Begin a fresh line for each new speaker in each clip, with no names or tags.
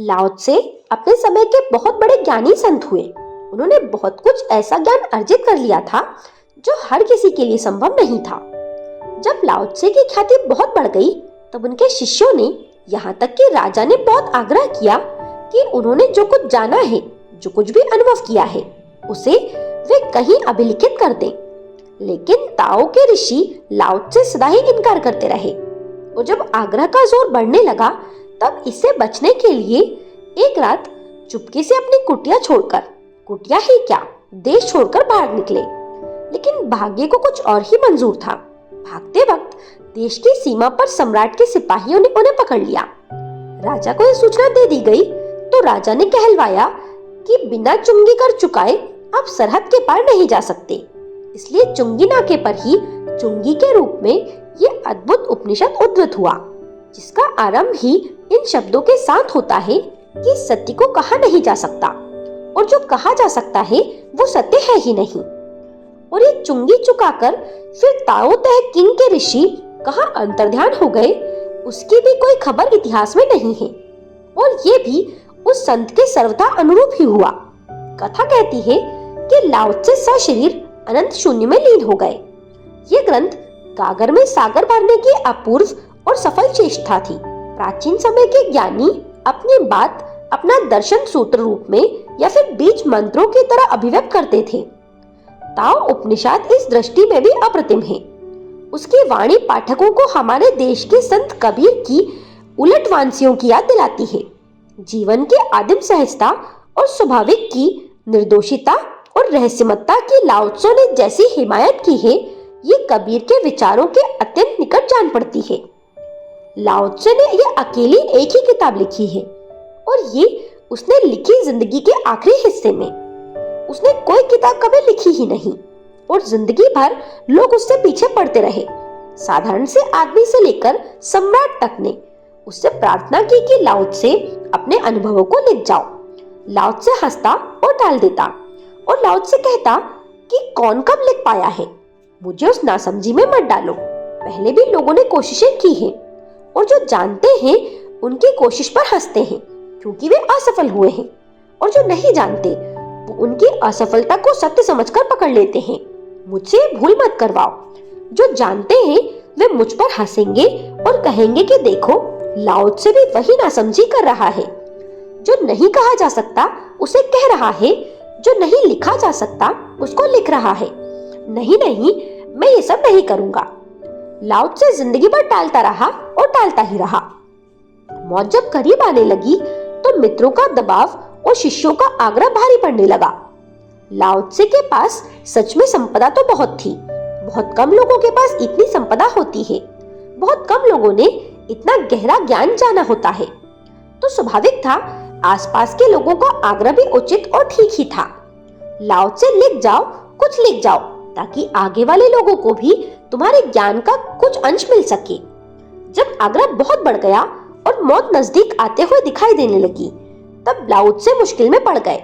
लाओ त्से अपने समय के बहुत बड़े ज्ञानी संत हुए। उन्होंने बहुत कुछ ऐसा ज्ञान अर्जित कर लिया था जो हर किसी के लिए संभव नहीं था। जब लाओ त्से की ख्याति बहुत बढ़ गई तब उनके शिष्यों ने, यहाँ तक कि राजा ने बहुत आग्रह किया कि उन्होंने जो कुछ जाना है, जो कुछ भी अनुभव किया है, उसे वे कहीं अभिलिखित कर दें। लेकिन ताओ के ऋषि लाओ त्से सदा ही इनकार करते रहे और जब आग्रह का जोर बढ़ने लगा तब इससे बचने के लिए एक रात चुपके से अपनी कुटिया छोड़कर, कुटिया ही क्या, देश छोड़कर भाग निकले। लेकिन भाग्य को कुछ और ही मंजूर था। भागते वक्त देश की सीमा पर सम्राट के सिपाहियों ने उन्हें पकड़ लिया। राजा को यह सूचना दे दी गई तो राजा ने कहलवाया कि बिना चुंगी कर चुकाए आप सरहद के पार नहीं जा सकते। इसलिए चुंगी नाके पर ही चुंगी के रूप में ये अद्भुत उपनिषद उद्भूत हुआ, जिसका आरंभ ही इन शब्दों के साथ होता है कि सत्य को कहा नहीं जा सकता और जो कहा जा सकता है वो सत्य है ही नहीं। और ये चुंगी चुकाकर फिर ताओ ते किंग के ऋषि कहाँ अंतर्ध्यान हो गए, उसकी भी कोई खबर इतिहास में नहीं है। और ये भी उस संत के सर्वथा अनुरूप ही हुआ। कथा कहती है कि लाओ त्से सशरीर अनंत शून्य में लीन हो गए। ये ग्रंथ गागर में सागर भरने की अपूर्व और सफल चेष्टा थी। प्राचीन समय के ज्ञानी अपनी बात अपना दर्शन सूत्र रूप में या फिर बीज मंत्रों की तरह अभिव्यक्त करते थे। ताओ उपनिषद इस दृष्टि में भी अप्रतिम है। उसकी वाणी पाठकों को हमारे देश के संत कबीर की उलटवांसियों की याद दिलाती है। जीवन के आदिम सहजता और स्वाभाविक की निर्दोषिता और रहस्यमत्ता की लाओ त्से ने जैसी हिमायत की है, ये कबीर के विचारों के अत्यंत निकट जान पड़ती है। लाओ त्से ने यह अकेली एक ही किताब लिखी है और ये उसने लिखी जिंदगी के आखिरी हिस्से में। उसने कोई किताब कभी लिखी ही नहीं और जिंदगी भर लोग उससे पीछे पड़ते रहे। साधारण से आदमी से लेकर सम्राट तक ने उससे प्रार्थना की कि लाओ त्से अपने अनुभवों को लिख जाओ। लाओ त्से हंसता और टाल देता और लाओ त्से कहता कि कौन कब लिख पाया है, मुझे उस नासमझी में मत डालो। पहले भी लोगों ने कोशिशें की हैं और जो जानते हैं उनकी कोशिश पर हंसते हैं क्योंकि वे असफल हुए हैं, और जो नहीं जानते वो उनकी असफलता को सत्य समझकर पकड़ लेते हैं। मुझसे भूल मत करवाओ। जो जानते हैं वे मुझ पर हंसेंगे और कहेंगे कि देखो लाओ त्से भी वही नासमझी कर रहा है। जो नहीं कहा जा सकता उसे कह रहा है, जो नहीं लिखा जा सकता उसको लिख रहा है। नहीं नहीं, मैं ये सब नहीं करूंगा। लाओ त्से जिंदगी भर टालता रहा और टालता ही रहा। मौत जब करीब आने लगी तो मित्रों का दबाव और शिष्यों का आग्रह भारी पड़ने लगा। लाओ त्से के पास सच में संपदा तो बहुत थी। बहुत कम लोगों के पास इतनी संपदा होती है। बहुत कम लोगों ने इतना गहरा ज्ञान जाना होता है। तो स्वाभाविक था आसपास के लोगों का आग्रह भी उचित और ठीक ही था। लाओ त्से लिख जाओ, कुछ लिख जाओ, ताकि आगे वाले लोगों को भी तुम्हारे ज्ञान का कुछ अंश मिल सके। जब आग्रह बहुत बढ़ गया और मौत नजदीक आते हुए दिखाई देने लगी तब लाओ त्से मुश्किल में पड़ गए।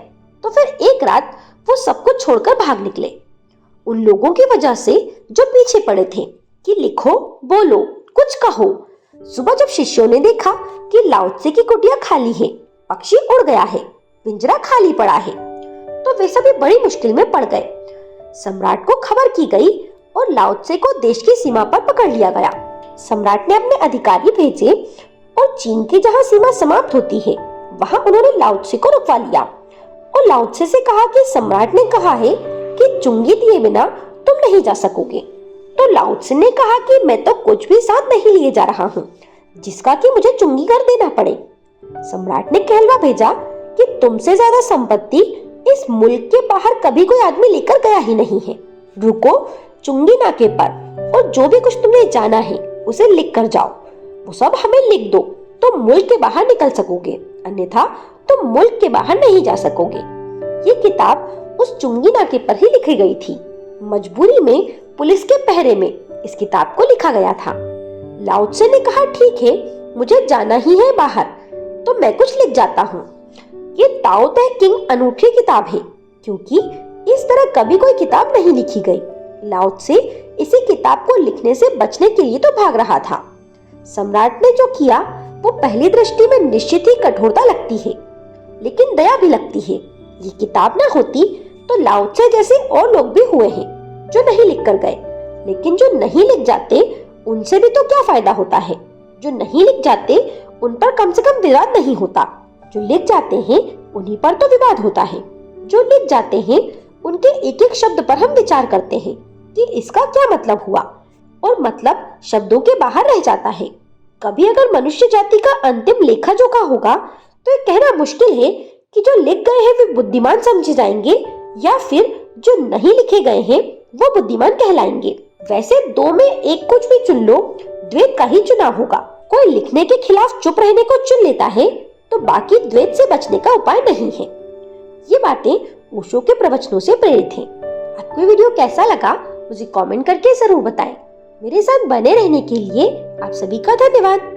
तो फिर एक रात वो सब कुछ छोड़कर भाग निकले, उन लोगों की वजह से जो पीछे पड़े थे कि लिखो, बोलो, कुछ कहो। सुबह जब शिष्यों ने देखा कि लाओ त्से की कुटिया खाली है, पक्षी उड़ गया है, पिंजरा खाली पड़ा है, तो वे सभी बड़ी मुश्किल में पड़ गए। सम्राट को खबर की गई और लाओ त्से को देश की सीमा पर पकड़ लिया गया। सम्राट ने अपने अधिकारी भेजे और चीन की जहां सीमा समाप्त होती है वहां उन्होंने लाओ त्से को रुकवा लिया और लाओ त्से से कहा कि सम्राट ने कहा है कि चुंगी दिए बिना तुम नहीं जा सकोगे। तो लाओ त्से ने कहा कि मैं तो कुछ भी साथ नहीं लिए जा रहा हूँ जिसका कि मुझे चुंगी कर देना पड़े। सम्राट ने कहलवा भेजा कि तुमसे ज्यादा संपत्ति इस मुल्क के बाहर कभी कोई आदमी लेकर गया ही नहीं है। रुको चुंगी नाके पर और जो भी कुछ तुमने जाना है उसे लिख कर जाओ। वो सब हमें लिख दो तो मुल्क के बाहर निकल सकोगे, अन्यथा तुम मुल्क के बाहर नहीं जा सकोगे। ये किताब उस चुंगी नाके पर ही लिखी गई थी। मजबूरी में पुलिस के पहरे में इस किताब को लिखा गया था। लाओ त्से ने कहा ठीक है, मुझे जाना ही है बाहर, तो मैं कुछ लिख जाता हूँ। ये ताओ ते किंग अनूठी किताब है क्योंकि इस तरह कभी कोई किताब नहीं लिखी गई। लाओ त्से इसी किताब को लिखने से बचने के लिए तो भाग रहा था। सम्राट ने जो किया वो पहली दृष्टि में निश्चित ही कठोरता लगती है, लेकिन दया भी लगती है। ये किताब ना होती तो लाओ त्से जैसे और लोग भी हुए हैं जो नहीं लिख कर गए, लेकिन जो नहीं लिख जाते उनसे भी तो क्या फायदा होता है। जो नहीं लिख जाते उन पर कम से कम विवाद नहीं होता, जो लिख जाते हैं उन्हीं पर तो विवाद होता है। जो लिख जाते हैं उनके एक एक शब्द पर हम विचार करते हैं कि इसका क्या मतलब हुआ, और मतलब शब्दों के बाहर रह जाता है। कभी अगर मनुष्य जाति का अंतिम लेखा जोखा होगा तो ये कहना मुश्किल है कि जो लिख गए हैं वे बुद्धिमान समझे जाएंगे या फिर जो नहीं लिखे गए हैं वो बुद्धिमान कहलाएंगे। वैसे दो में एक कुछ भी चुन लो, द्वैत का ही चुनाव होगा। कोई लिखने के खिलाफ चुप रहने को चुन लेता है तो बाकी द्वैत से बचने का उपाय नहीं है। ये बातें ओशो के प्रवचनों से प्रेरित हैं। आपको ये वीडियो कैसा लगा मुझे कमेंट करके जरूर बताएं। मेरे साथ बने रहने के लिए आप सभी का धन्यवाद।